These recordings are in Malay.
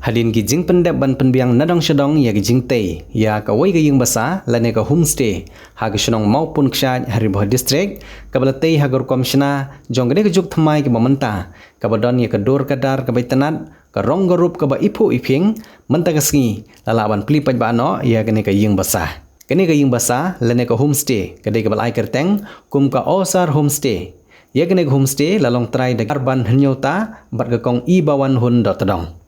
Hadin ki jing pendep ban penbiang nadong syadong ya ki jing tei ya ka wai ka ying basa lane ka homestay ha ka syadong maupun kshat Haribah district ka balatei ha gor komishna jong gede ka juk thamai ki mamanta ka badon ya ka dor ka dar ka baitanat ka rong gorup ka ba ipu iping menta ka sngi lalaban plipaj ba no ya ka ne ka ying basa kene ka ying basa lane ka homestay ka de ka balai kerteng kum ka osar homestay ya kene ka homestay lalong trai de karban hnyota bat ka kong I bawan hun dot tadong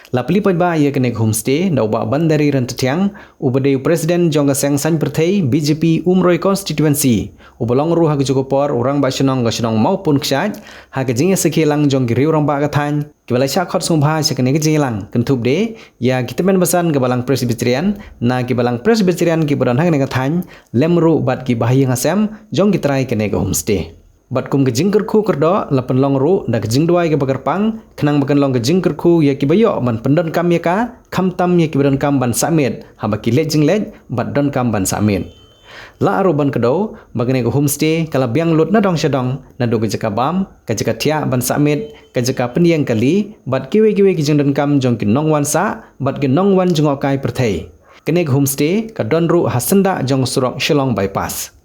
La pelipaj ba ia kene homestay da uba bandari rentetiang ubade presiden jongga seng san perthei BJP Umroi constituency ubalong ru hag jogopor orang ba shnong ga shnong maupun ksaj hag jinge sekhilang jong riu rong ba ga than kibala sha khot sumbha sekene ga jingelang kentup de ya kitamen basan ga balang presbyterian na ki balang presbyterian ki bodon hag ne ga than lemru bat ki bahiyang asem jong kitrai kene ga homestay Bat kum gejing kerku kerdo la penlong ru da gejing duai ke bagarpang kenang bakan long gejing kerku ya ki bayo man pendon kam ya ka kam tam ya ki badon kam ban samet ha ba ki lej jing lej bat don kam ban samet la aru ban kedo bagane ke homestay kala biang lut na dong syadong na do gejaka bam ka jaka tia ban samet ka jaka pendiang kali bat kiwe ki jing don kam jong ki nong wan sa bat ki nong wan jong okai perthei kene ke homestay ka don ru hasenda jong surok Shillong bypass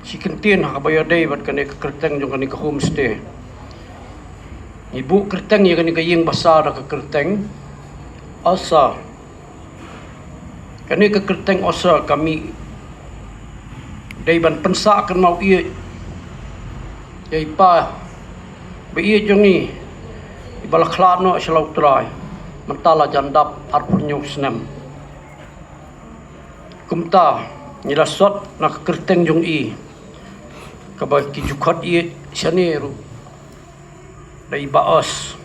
Sikentin hakabaya day bat kani kerteng jong kani ka homestay. Ibu kerteng ya kani kaying basar ka kerteng asa. Kani ka kerteng asa kami day ban pensa kan mau iya. Yai pa be iya jong ni ibala khlano selau trai. Mentala jandap arpunyo senam. Kumta nilasot na ka kerteng jong i. Kabag kijukot i syaneru dai baos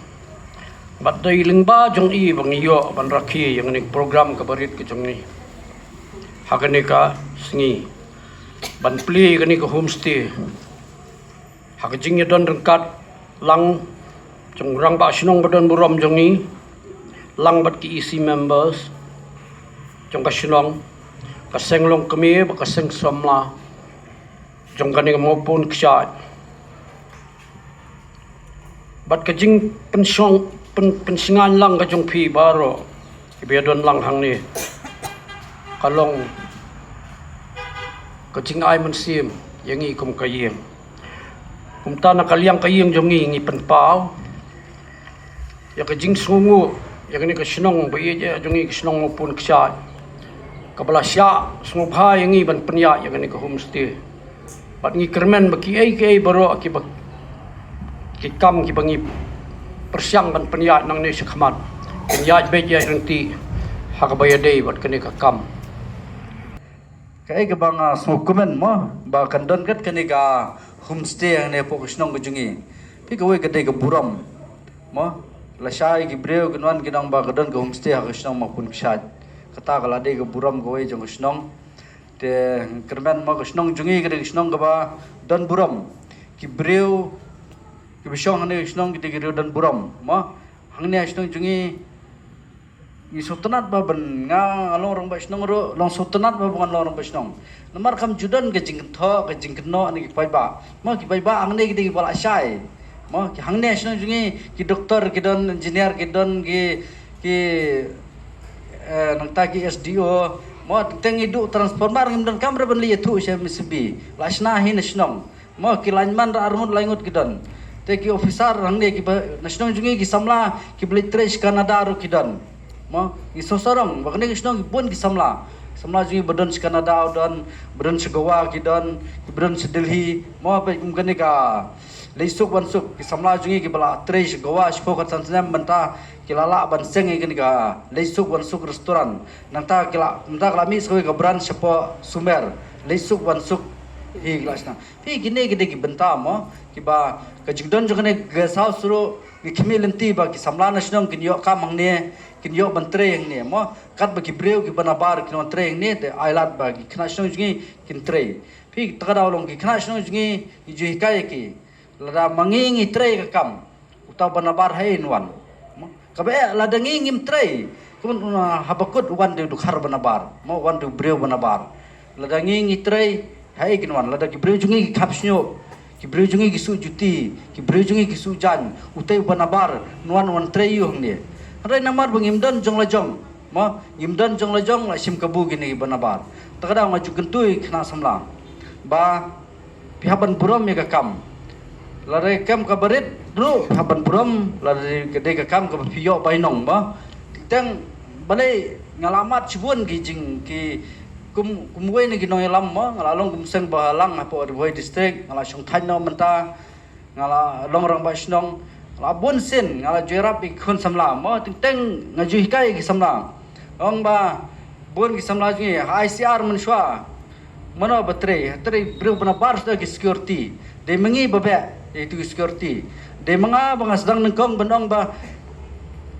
bat dai lingba jong i bang iyo ban rakhi yang ni program kabarit ke jong ni hakane ka sngi ban pli kani ka homestay hakajing ya don rengkat lang jong rang ba shnong badon burom jong ni lang bat ki EC members jong ka shnong ka senglong kami ba ka seng somla jong kani maupun ksat bat kajing pensingan lang ka jong pi baro ibedon lang hang ni kalong kajing ay man sim yang ngi kum kayeng kumta na kaliang kayeng jong ngi penpau ya ka jing sungu ya ni ka snong ba ye jong ngi snong pun ksat kabala sya sungu bha yang ngi ban penya ya ni ka homestay bat ngi kermen ba ki ai baro ki ba ki kam ki bangi persiang ban penya nang ni sekhamat penya be ya renti hak bayadai bat kene ka kam cái bang smoke comment mo ba kan don kat kani ka homestay ang ne po kusnong gujungi pi ka we ka dei ka buram mo la shai ki breu gunwan ginang ba ka don ka homestay ha kusnong ma pun kshat kata kala dei ka buram ko we jong kusnong te kermen mo kusnong jungi ka kusnong ka ba don buram ki breu ki bisong ne kusnong ki dei don buram mo hang ne kusnong jungi ni sotanat ba ban nga along rong basnong ro long sotanat ba ban long rong basnong namar kam judan ke jing tho ke jing kno ani ki pai ba ma ki pai ba ang ne ki bala sai ma ki hang ne snong jungi ki doktor ki don engineer ki don ki nang ta ki SDO ma teng idu transformer ngim don kamera ban li thu se misbi lasna hin snong ma ki lineman ra armut laingut ki don te ki officer hang ne ki snong jungi ki samla ki blitres Canada ro ki don ma iso sorong bakne kisnong bun ki samla jungi badan si Canada dan badan si Goa ki dan badan si Delhi ma pa kumkane ka leisuk bansuk ki samla jungi ki bala tres Goa spokat sansam banta ki lala ban seng ki ka leisuk bansuk restoran nanta kala mi so ka brand sepo Sumer leisuk bansuk hi glasna hi gine ki banta ma ki ba ka jigdon jogane gasau suru ki khimilenti ba ki samla nasional ki yo ka mangne kin yo bantre yang ne mo kat bagi breu ki banabar kin bantre yang ne te ailat bagi khna snong jungi kin tre phi takada long ki khna snong jungi ju hikai ki lada mangingi tre ka kam utaw banabar hain wan mo kabe lada ngingim tre kun habakut wan de dukhar banabar mo wan de breu banabar lada ngingi tre hai kin wan lada ki breu jungi ki khapsnyo ki breu jungi ki su juti ki breu jungi ki su jan utai banabar nuan wan tre yu hang ne Rai namar bangimdan jong la jong, ma imdan jong la jong la sim kabu gini banabar. Takada ngaju gentui kena samla. Ba pihaban buram ya kam. Lare kam kabarit dulu pihaban buram lare gede ka kam ka piyo bainong ba. Teng balai ngalamat cibun ki jing ki kumwe ni ginong lam ma ngalalong kumseng bahalang apa Ribuai district ngala sung thaino menta ngala long rang basnong labun sin ngala juerap ikun samla mo teng ngaju hikai ki samla ong ba bun ki samla ji ICR menshwa mano batre bru bana bar sta ki security de mengi babe itu security de menga bang sedang nengkong benong ba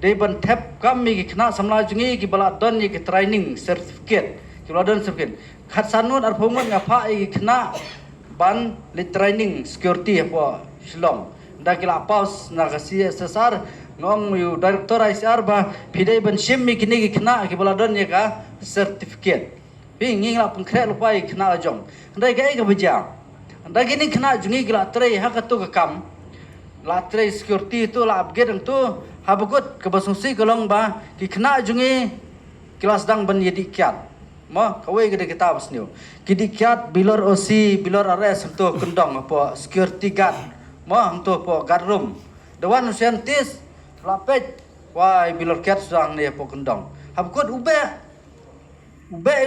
de ban tap kami ki kena samla ji ki bala don ki training certificate ki bala don certificate khat sanun ar phongon ngapa ki kena ban le training security apa Shillong dakila paus na kasi sesar ngong yu director ICR ba pidai ban shimmi kini ki kena ki bala don ye ka certificate pi nging la pengkre lupai kena jong ndai ga ga bija ndai gini kena jungi gila tre ha ka tu ka kam la tre security tu la upgrade ang tu habukut ke basungsi kolong ba ki kena jungi kelas dang ban yedi kyat ma kawai gede kita basniu ki dikyat bilor OC bilor arrest tu kendong apa security guard ma untuk po garum dewan scientist lapet wai bilor kat sang ne po kendong habkut ube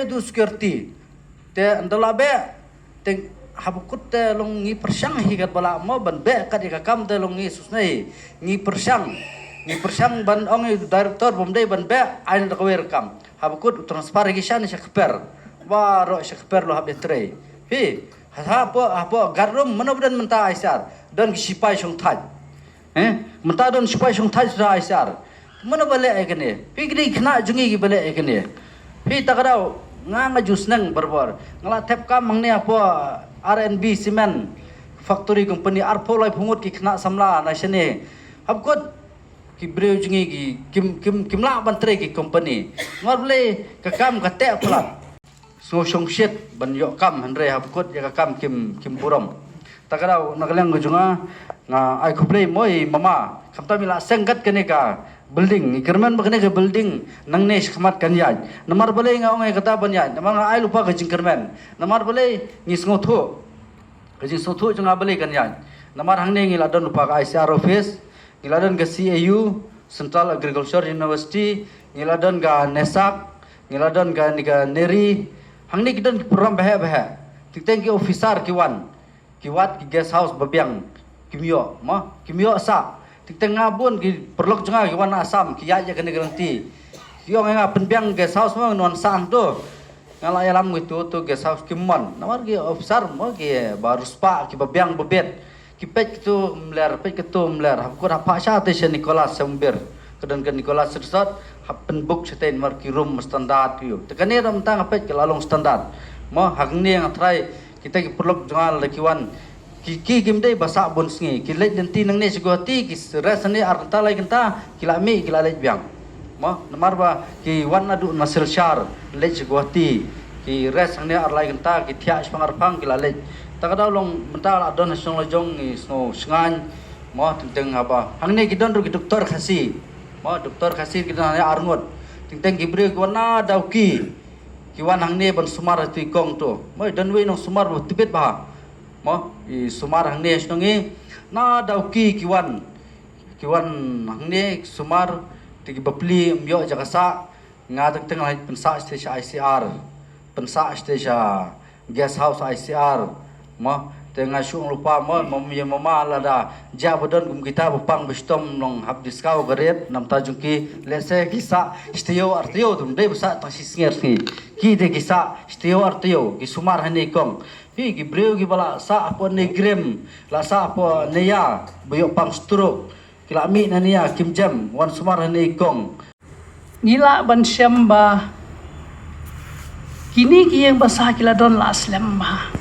itu security te andala be te habkut te long ngi persang hi kat bala mo ban be kat ka kam te long ngi susnai ngi persang ban ong director bomdai ban be ain ka wer kam habkut transfer gisan shakper wa ro shakper lo habde tre hi apa garum mana budan menta aisar dan sipai song thaj menta don sipai song thaj ra aisar mana bale ekene pigri khna jungi gi bale ekene pi takarau nga jus nang berbor ngala tep kam mangne apa RNB cement factory company arpo lai phungut ki khna samla na sene habkot ki breu jungi gi kim la bantre ki company ngor bale ka kam ka te plat so song shit ban yo kam hanre habkot ya ka kam kim buram takarau nakaleng gujunga nga ai khuplei moi mama khamta mila sengkat kene ka building kerman bakne ke building nang ne khmat kan ya namar bale nga ngai kata ban ya namar ai lupa ke jingkerman namar bale ngis ngotho Kajing sotu jeng abali kan yan. Namar hang ni ngiladon lupa ka ICR office, ngiladon ke CAU, Central Agriculture University, ngiladon ka NESAC, ngiladon ka NERI. Hang ni kidan program bahe-bahe. Tikteng ki officer kiwan. Kiwat ki guest house babiang kimyo, kimyo sa. Tikteng ngabun ki perlok jenga kiwan asam, ki ya kene garanti. Kiyo nga penbiang guest house mo non sang tu. Ngala alam gitu tu guest house kimon. Namar ki officer mo ki baruspa ki babiang bebet. Ki pet kitu mler, pet kitu mler. Hapku apa sya te Nicholas Sembir. Kedan ke Nicholas Sersot hapen book setain mar ki room standard yo. Tekani ram tang pet ki lalong standard. Mo hak ni yang try kita ki perlu jangan lekiwan ki kimdai basa bon sngi ki lej denti nang ne sigoti ki resani arta lai kenta ki lami ki lej biang. Mo namar ba ki wan adu nasil syar lej sigoti ki res ang ne ar lai kenta ki thia spangar pang ki lej. Takadaw long mental adon nasional jong ni sno sngan mo tenteng apa. Hang ne ki don ru ki doktor khasi. Mo doktor khasi ki dan arngot. Tenteng ki bre ki wana dauki. Kiwan hang ne ban sumar tu ikong tu. Mo dan we nong sumar bo tibet ba. Mo I sumar hang ne snongi na dauki kiwan. Kiwan hang ne sumar tigi bapli myo jakasa nga teng lai pensa station ICR. Pensa station guest house ICR. Mo tengah syung lupa mo mama lada jabodon gum kita bapang bestom nong habdis kau garet nam tajung ki lese kisa istio artio dum de basa tang sisnger ki de kisa istio artio ki sumar hane kong ki breu ki bala sa apo ne grem la sa apo ne ya boyo pang stroke ki la mi na nia kim jam wan sumar hane kong Ngila ban syamba kini ki yang basa kila don la aslam ba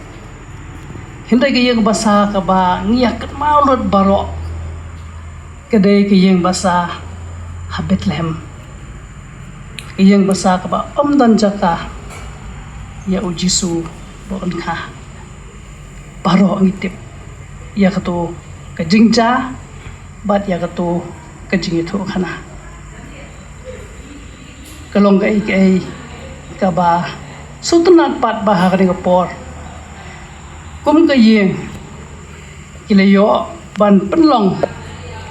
hindai ke yang basa ka ba ngiyak maulud baro kedai ke yang basa Bethlehem ke yang basa ka ba dan jaka ya ujisu bon ka baro ngitip ya kato kajingja bat ya kato kajing itu kana kalong kai ka ba sutunat pat ba ha ka por kum ka yeng kilayo ban penlong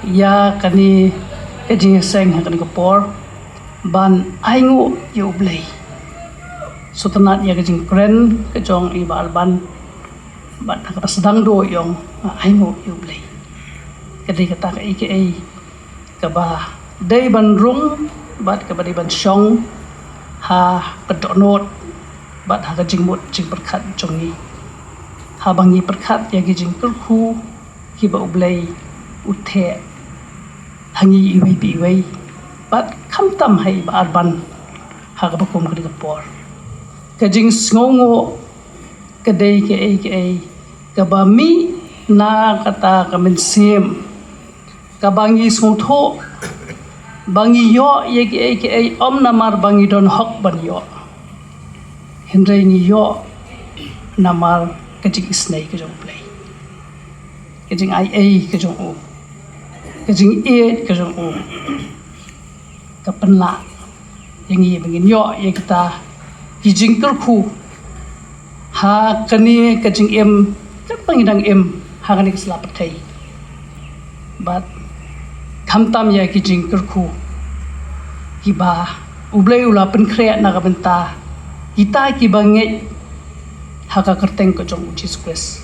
ya kani kajing seng kani kapor ban aingu yu blay so tanat ya kajing kren kajong ibal ban kata sedang do yong aingu yu blay kadi kata ka ike ka ba day ban rung bat ka ba day ban syong ha kadonot bat ha kajing mut jing berkat jongi habangi perkat ya gijing kulku kiba ublay uthe hangi iway bi iway bat kamtam hai ba arban haga bakum kadi kapor kajing sngongo kadai ke kabami na kata kamen sim kabangi songtho bangi yo ye ke om namar bangi don hok ban yo hindrai ni yo namar kajing isnay kajong play kajing IA kajong o kajing E kajong o kapenla yang iya bengin yo ya kita kijing kulku ha kani kajing M kan pangidang M ha kani keselapat kai but kamtam ya kijing kulku kiba ublay ula penkreat na kabenta kita kibanget haka kerteng ko jong Jesus Christ